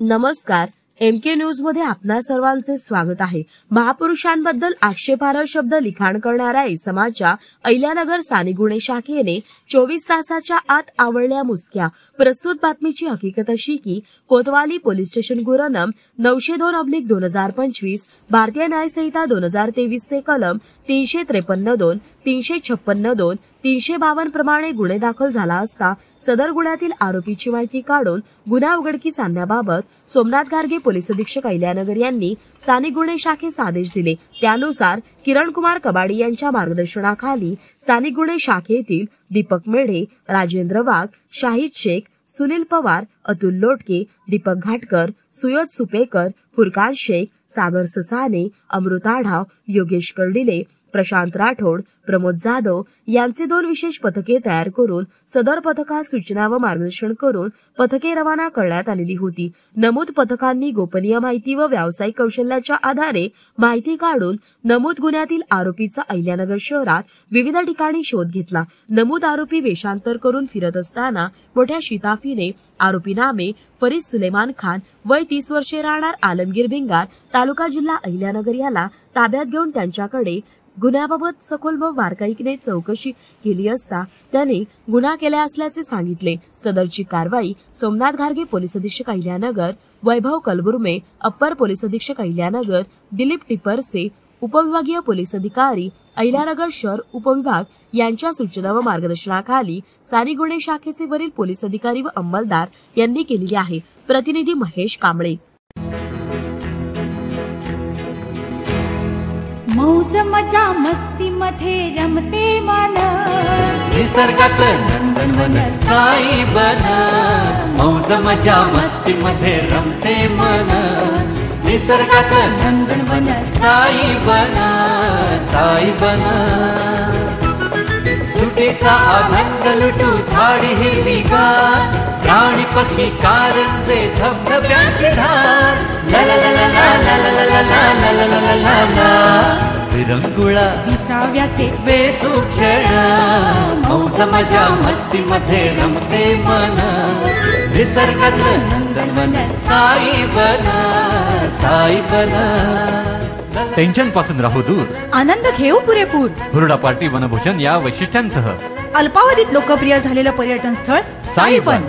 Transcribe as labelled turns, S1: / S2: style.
S1: नमस्कार, MK news मध्ये आपणा सर्वांचे स्वागत आहे। महापुरुषांबद्दल आक्षेपार्ह शब्द लिखाण करणाऱ्या इसमाच्या अहिल्यानगर स्थानिक गुन्हे शाखेने 24 तासाच्या आत आवळल्या मुसक्या। प्रस्तुत बातमीची हकीकत अशी की कोतवाली पोलीस स्टेशन गुन्हा नं 902/2025 भारतीय न्याय संहिता 2023 चे कलम 353(2), 356(2), 352 प्रमाणे गुन्हे दाखल झाला असता सदर गुन्ह्यातील आरोपीची माहिती काढून गुन्हा उघडकीस आणण्याबाबत सोमनाथ घारगे पोलीस अधीक्षक अहिल्यानगर यांनी स्थानिक गुन्हे शाखेस आदेश दिले। त्यानुसार किरण कुमार कबाडी यांच्या मार्गदर्शनाखाली स्थानिक गुन्हे शाखेतील दीपक मेढे, राजेंद्र वाघ, शाहिद शेख, सुनील पवार, अतुल लोटके, दीपक घाटकर, सुयद सुपेकर, फुरकान शेख, सागर ससाने, अमृत आढाव, योगेश कर्डिले, प्रशांत राठोड, प्रमोद जाधव यांचे 2 विशेष पथके तयार करून सदर पथकास सूचना व मार्गदर्शन करून पथके रवाना करण्यात आलेली होती। नमूद पथकांनी गोपनीय माहिती व व्यावसायिक कौशल्याच्या आधारे माहिती काढून नमूद गुन्ह्यातील आरोपीचा अहिल्यानगर शहरात विविध ठिकाणी शोध घेतला। नमूद आरोपी वेषांतर करून फिरत असताना मोठ्या शिताफीने आरोपी नामे फरीद सुलेमान खान, वय 30 वर्षे, राहणार आलमगीर भिंगार, तालुका जिल्हा अहिल्यानगर याला ताब्यात घेऊन त्यांच्याकडे गुन्ह्याबाबत सखोल व बारकाईने चौकशी केली असता त्याने गुन्हा केला असल्याचे सांगितले। सदरची कारवाई सोमनाथ घारगे पोलीस अधीक्षक अहिल्यानगर, वैभव कलबुर्मे अप्पर पोलीस अधीक्षक अहिल्यानगर, दिलीप टिपरसे उपविभागीय पोलीस अधिकारी अहिल्यानगर शहर उपविभाग यांच्या सूचना व मार्गदर्शनाखाली स्थानिक गुन्हे शाखेचे वरील पोलीस अधिकारी व अंमलदार यांनी केलेली आहे। प्रतिनिधी महेश कांबळे।
S2: मौज मजा मस्ती मध्ये रमते मन,
S3: निसर्गात नंदनवन साई बन। मौज मजा मस्ती मध्ये रमते मन, निसर्गात नंदनवन साई बन, साई बन। सुटीचा आनंद लुटू झाडी हिरवीगार, प्राणी पक्षी कारंजे धबधब्याची धार, ला ला ला ला ला ला ला ला ला ला ला ला ला। विरंगुळा
S2: विसाव्याचे
S3: वेचू क्षण, मौज मजा मस्ती मध्ये रमते मन, निसर्गात नंदनवन साई बन, साई बन।
S4: टेन्शन पासून राहू दूर,
S2: आनंद घेऊ पुरेपूर।
S4: हुरडा पार्टी वनभोजन या वैशिष्ट्यांसह
S2: अल्पावधीत लोकप्रिय झालेलं पर्यटन स्थळ साईबन।